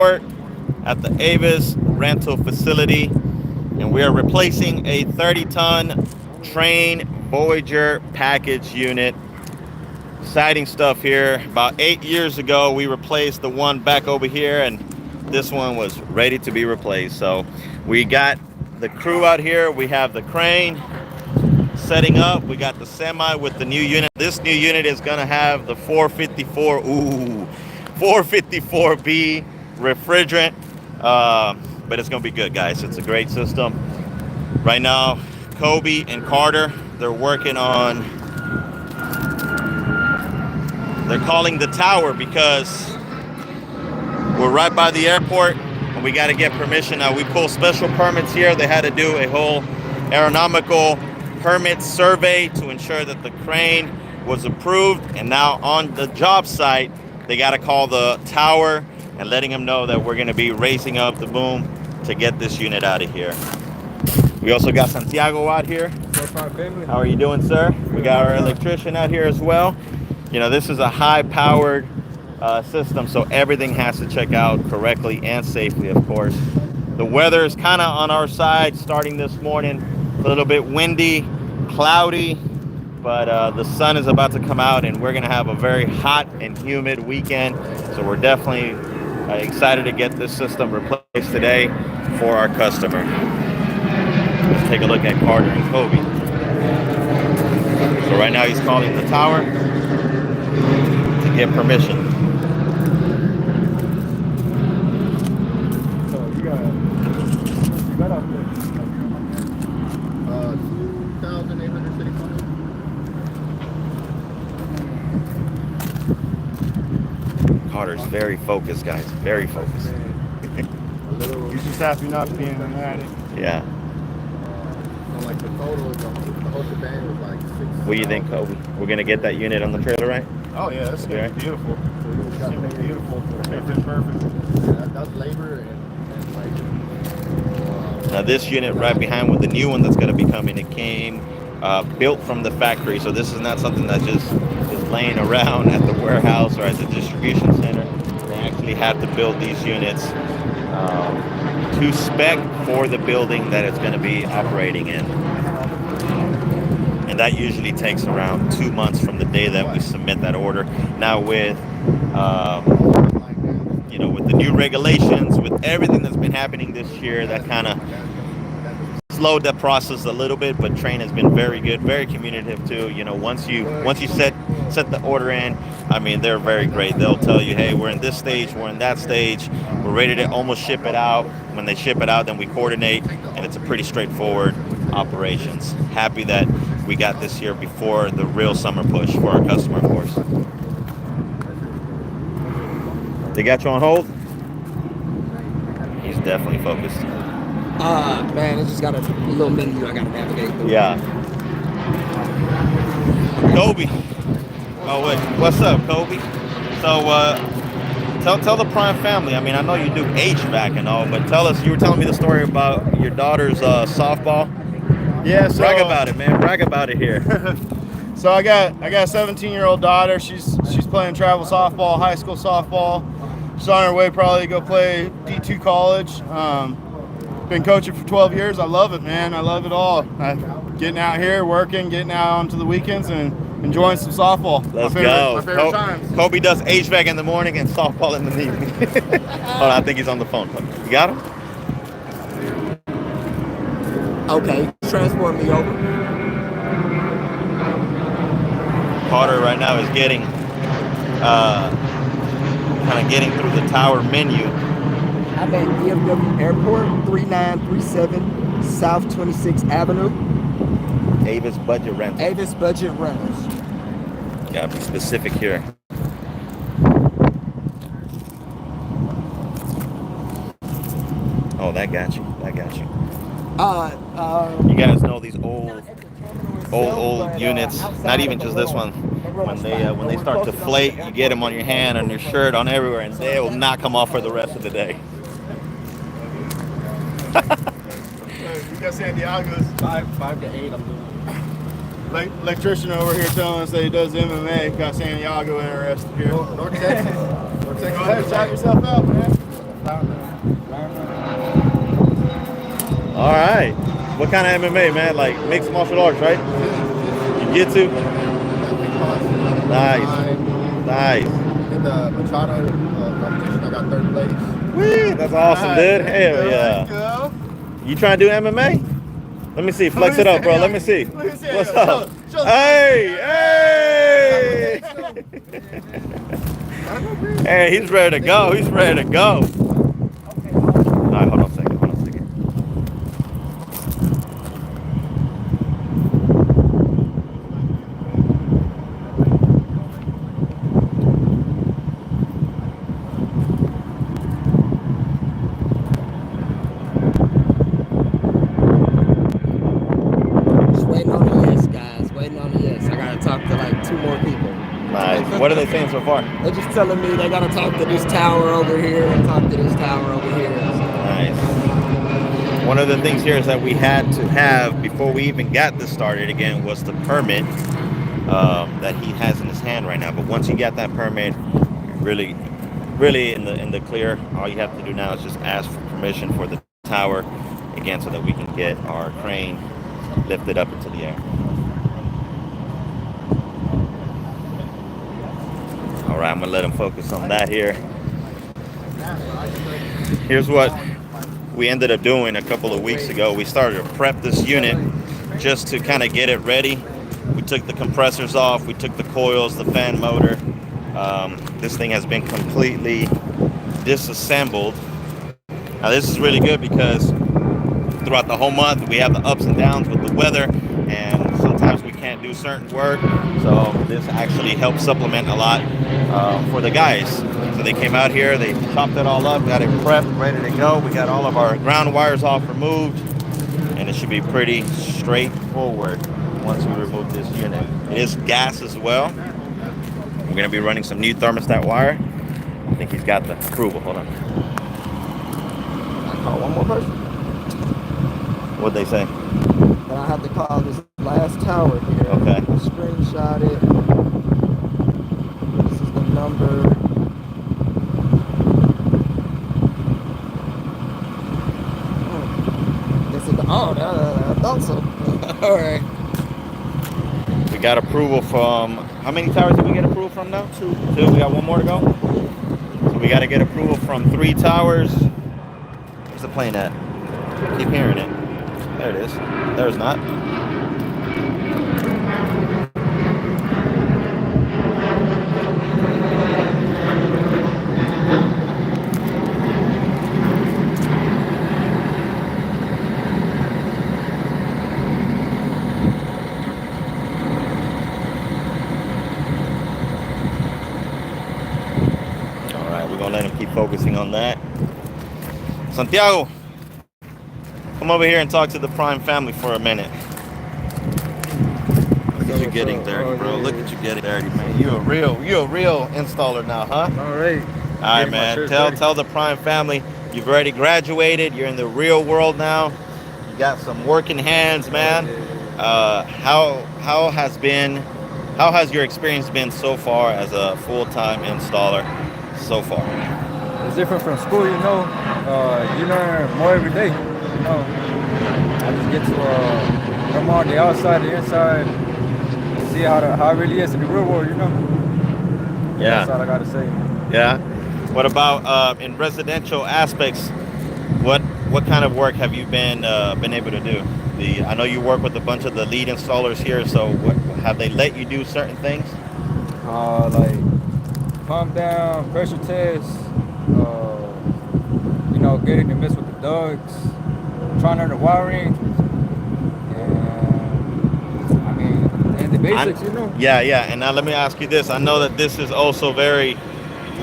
at the Avis rental facility, and we are replacing a 30-ton Train Voyager package unit. Exciting stuff here. About 8 years ago, we replaced the one back over here, and this one was ready to be replaced. So we got the crew out here. We have the crane setting up. We got the semi with the new unit. This new unit is gonna have the 454B refrigerant, but it's gonna be good, guys. It's a great system. Right now, Kobe and Carter, they're working on, they're calling the tower because we're right by the airport and we got to get permission. Now, we pull special permits here. They had to do a whole aeronautical permit survey to ensure that the crane was approved. And now on the job site, they got to call the tower and letting them know that we're going to be raising up the boom to get this unit out of here. We also got Santiago out here. How are you doing, sir? We got our electrician out here as well. You know, this is a high-powered system, so everything has to check out correctly and safely, of course. The weather is kind of on our side starting this morning. A little bit windy, cloudy, but the sun is about to come out, and we're going to have a very hot and humid weekend. So we're definitely excited to get this system replaced today for our customer. Let's take a look at Carter and Kobe. So right now he's calling the tower to get permission. So you got up there. 2,865. Carter's very focused, guys. Very focused. He's just happy not to be in an attic. Yeah. Like the total, the whole shebang was like 6. What do you think, Kobe? We're gonna get that unit on the trailer, right? Oh yeah, that's gonna be beautiful. It's gonna be beautiful. Perfect. Yeah, that's labor and like. Now this unit right behind with the new one that's gonna be coming, it came built from the factory. So this is not something that's just laying around at the warehouse or at the distribution center. They actually had to build these units to spec for the building that it's going to be operating in. And that usually takes around 2 months from the day that we submit that order. Now with with the new regulations, with everything that's been happening this year, that kind of slowed that process a little bit, but Train has been very good, very communicative too. You know, once you set the order in, I mean, they're very great. They'll tell you, hey, we're in this stage, we're in that stage, we're ready to almost ship it out. When they ship it out, then we coordinate, and it's a pretty straightforward operations. Happy that we got this here before the real summer push for our customer, of course. They got you on hold? He's definitely focused. Man, it just got a little menu I gotta navigate through. Yeah. Kobe. Oh, wait. What's up, Kobe? So, tell the Prime family. I mean, I know you do HVAC and all, but tell us. You were telling me the story about your daughter's softball. Yeah, so Brag about it, man. Brag about it here. So I got a 17-year-old daughter. She's playing travel softball, high school softball. She's on her way probably to go play D2 college. Been coaching for 12 years. I love it, man. I love it all. Getting out here, working, getting out onto the weekends, and enjoying some softball. Let's go. go. My favorite times. Kobe does HVAC in the morning and softball in the evening. Hold on, I think he's on the phone. You got him? Okay, transport me over. Carter right now is getting through the tower menu. I'm at DFW Airport, 3937 South 26th Avenue. Avis Budget Rental. Avis Budget Rentals. Gotta be specific here. Oh, that got you. You guys know these old units. Not even just this one. When they start to flake, you get them on your hand, on your shirt, on everywhere, and they will not come off for the rest of the day. You got Santiago's 5 to 8. I'm doing. Electrician over here telling us that he does MMA. Got Santiago interested here. North Texas. Go ahead, shout yourself out, man. All right. What kind of MMA, man? Like mixed martial arts, right? Jiu-jitsu? Nice. Nice. In the Machado competition, I got third place. Whee, that's awesome, dude. Hell yeah. Go. You trying to do MMA? Let me see. Flex it up, bro. Let me see. What's up? Show Hey, hey. Hey, he's ready to go. He's ready to go. All right, hold on a second. Hold on a second. Just waiting on the yes, guys. Waiting on the yes. I gotta talk to like 2 more people. Nice. What are they saying so far? They're just telling me they gotta talk to this tower over here and talk to this tower over here. Nice. One of the things here is that we had to have before we even got this started again was the permit that he has in his hand right now. But once you get that permit, really in the clear. All you have to do now is just ask for permission for the tower again, so that we can get our crane lifted up into the air. All right, I'm gonna let him focus on that here. Here's what we ended up doing a couple of weeks ago. We started to prep this unit just to kind of get it ready. We took the compressors off, we took the coils, the fan motor. This thing has been completely disassembled. Now this is really good because throughout the whole month we have the ups and downs with the weather, and sometimes we can't do certain work, so this actually helps supplement a lot for the guys. So they came out here, they chopped it all up, got it prepped, ready to go. We got all of our ground wires off removed, and it should be pretty straightforward once we remove this unit. It is gas as well. We're going to be running some new thermostat wire. I think he's got the approval. Hold on. I call one more person. What'd they say? But I have to call this last tower here. Okay. Screenshot it. This is the number. This is the, I thought so. All right. We got approval from, how many towers did we get approval from now? Two. We got one more to go? So we got to get approval from 3 towers. Where's the plane at? I keep hearing it. There it is. There's not. Let him keep focusing on that. Santiago, come over here and talk to the Prime family for a minute. Look at you getting dirty, bro. Look at you getting dirty, man. You're a real installer now, huh? All right. All right, man. Tell the Prime family you've already graduated. You're in the real world now. You got some working hands, man. How has your experience been so far as a full-time installer? So far, it's different from school, you know. You learn more every day, you know. I just get to come on the outside, the inside, see how it really is in the real world, you know. Yeah, that's all I gotta say. Yeah. What about in residential aspects? What kind of work have you been able to do? I know you work with a bunch of the lead installers here. So have they let you do certain things? Like pump down, pressure test, you know, getting the mess with the ducts, trying to learn the wiring, and the basics, you know. Yeah. And now let me ask you this. I know that this is also very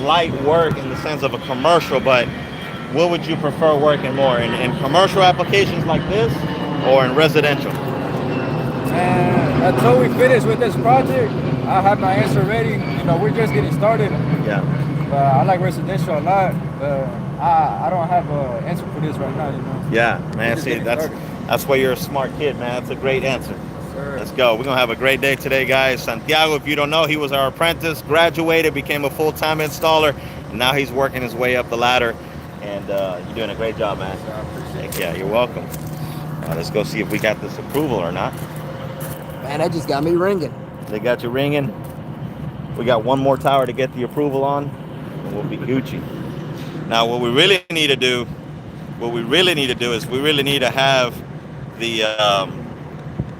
light work in the sense of a commercial, but what would you prefer working more in commercial applications like this or in residential? And until we finish with this project, I have my answer ready. You know, we're just getting started. Yeah. I like residential a lot. I don't have an answer for this right now, you know. Yeah, man. See, that's why you're a smart kid, man. That's a great answer. Sure. Let's go. We're gonna have a great day today, guys. Santiago, if you don't know, he was our apprentice, graduated, became a full-time installer, and now he's working his way up the ladder. And you're doing a great job, man. I appreciate it. Yeah, you're welcome. Let's go see if we got this approval or not. Man, that just got me ringing. They got you ringing. We got one more tower to get the approval on, and we'll be Gucci. Now, what we really need to do is we really need to have the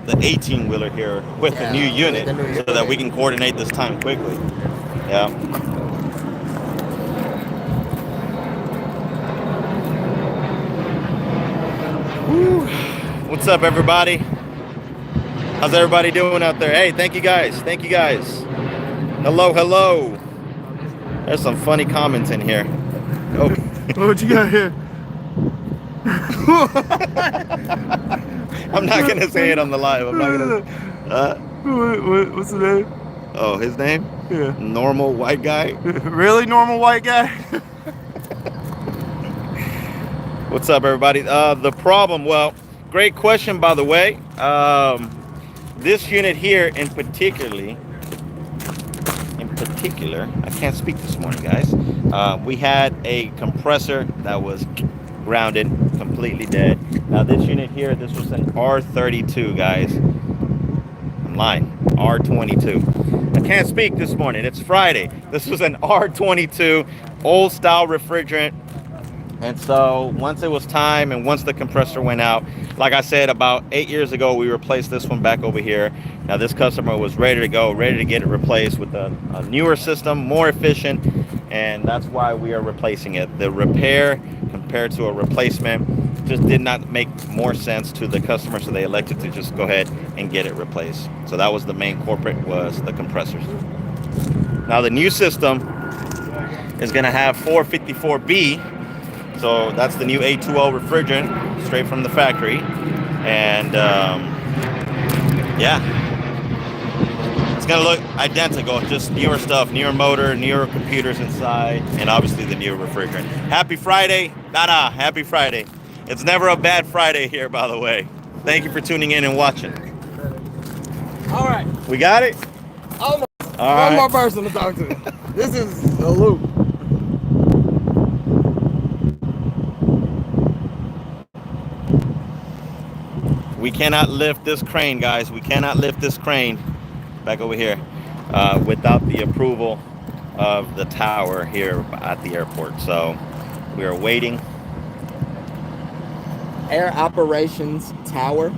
18-wheeler here with the new unit so that we can coordinate this time quickly. Yeah. Woo. What's up, everybody? How's everybody doing out there? Hey, thank you guys. Thank you guys. Hello, hello. There's some funny comments in here. Oh. What you got here? I'm not gonna say it on the live. I'm not gonna. What's the name? Oh, his name? Yeah. Normal white guy. Really, normal white guy? What's up, everybody? The problem. Well, great question, by the way. This unit here, in particular, I can't speak this morning, guys. We had a compressor that was grounded, completely dead. Now this unit here, this was an R32, guys. I'm lying, R22. I can't speak this morning, it's Friday. This was an R22, old style refrigerant. And so once it was time and once the compressor went out, like I said, about 8 years ago, we replaced this one back over here. Now this customer was ready to go, ready to get it replaced with a newer system, more efficient, and that's why we are replacing it. The repair compared to a replacement just did not make more sense to the customer, so they elected to just go ahead and get it replaced. So that was the main culprit, was the compressors. Now the new system is gonna have 454B, so that's the new A2O refrigerant, straight from the factory. And yeah, it's gonna look identical, just newer stuff, newer motor, newer computers inside, and obviously the newer refrigerant. Happy Friday. Happy Friday. It's never a bad Friday here, by the way. Thank you for tuning in and watching. All right. We got it? Almost. All One right. more person to talk to. This is a loop. We cannot lift this crane, guys. We cannot lift this crane back over here without the approval of the tower here at the airport. So we are waiting. Air Operations Tower.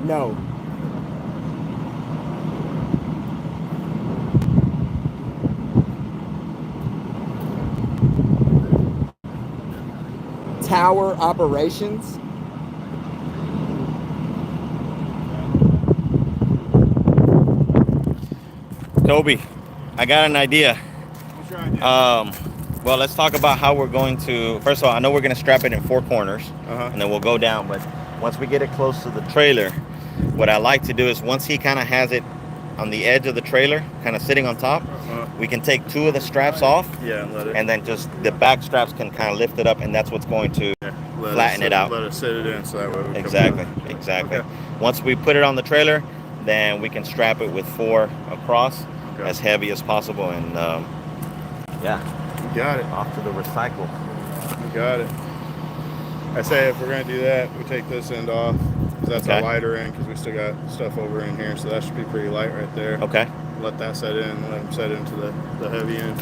No. Tower operations. Toby, I got an idea. What's your idea? Well, let's talk about how we're going to, first of all, I know we're going to strap it in 4 corners, and then we'll go down, but once we get it close to the trailer, what I like to do is once he kind of has it on the edge of the trailer, kind of sitting on top, we can take 2 of the straps off, and then just the back straps can kind of lift it up, and that's what's going to flatten it out. Let it sit it in so that way we Exactly. Okay. Once we put it on the trailer, then we can strap it with 4 across, as heavy as possible, and yeah, You got it. off to the recycle. You got it. I say if we're gonna do that, we take this end off, because that's Okay. a lighter end, because we still got stuff over in here, so that should be pretty light right there. Okay. Let that set in, let them set into the heavy end.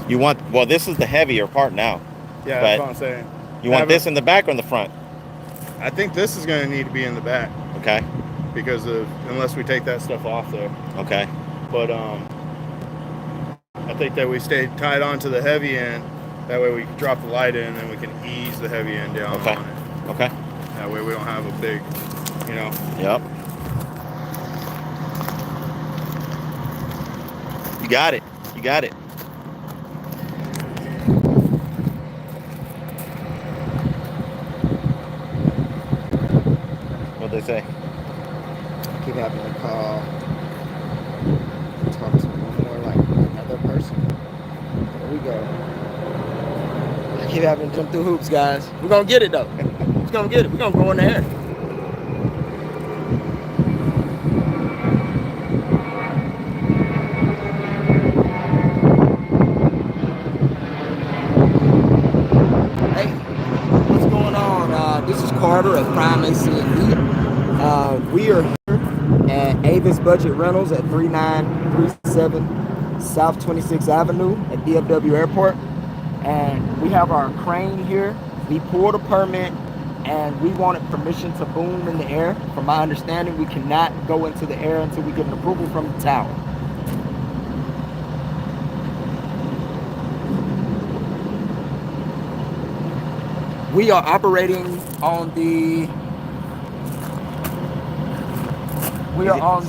You want, well, this is the heavier part now. Yeah, But that's what I'm saying. You want this in the back or in the front? I think this is gonna need to be in the back, Okay. because of, unless we take that stuff off there. Okay. But I think that we stay tied onto the heavy end. That way we can drop the light in, and then we can ease the heavy end down Okay. on it. Okay. That way we don't have a big, you know. Yep. You got it. You got it. What'd they say? Keep having to call. Talk to one more like another person. There we go. I keep having to jump through hoops, guys. We're gonna get it though. We're gonna get it. We're gonna go in the air. starter of Prime AC and E. We are here at Avis Budget Rentals at 3937 South 26th Avenue at DFW Airport. And we have our crane here. We pulled a permit and we wanted permission to boom in the air. From my understanding, we cannot go into the air until we get an approval from the tower. We are operating on the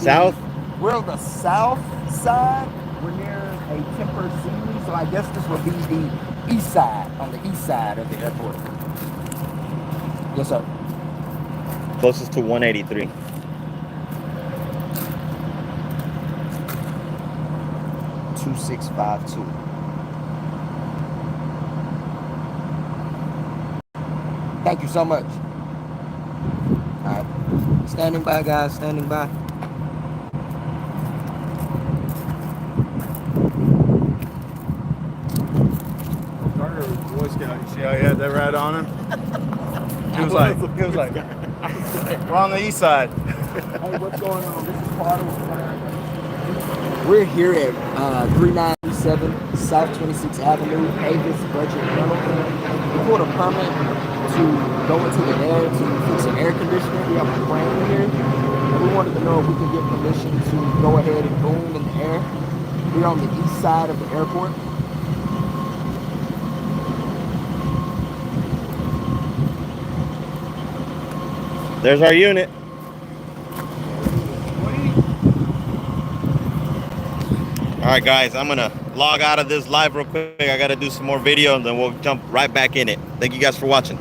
south? We're on the south side. We're near a temper scenery, so I guess this would be the east side, on the east side of the airport. Yes, sir. Closest to 183. Two 652. Thank you so much. All right. Standing by, guys. Standing by. Carter was Boy Scout. You see how he had that right on him? He was like, we're on the east side. Hey, what's going on? This is part of We're here at 3937 South 26th Avenue, Avis Budget Rentals. We pulled a permit to go into the air to fix an air conditioner. We have a crane here. And we wanted to know if we could get permission to go ahead and boom in the air. We're on the east side of the airport. There's our unit. All right, guys, I'm gonna log out of this live real quick. I gotta do some more video and then we'll jump right back in it. Thank you guys for watching.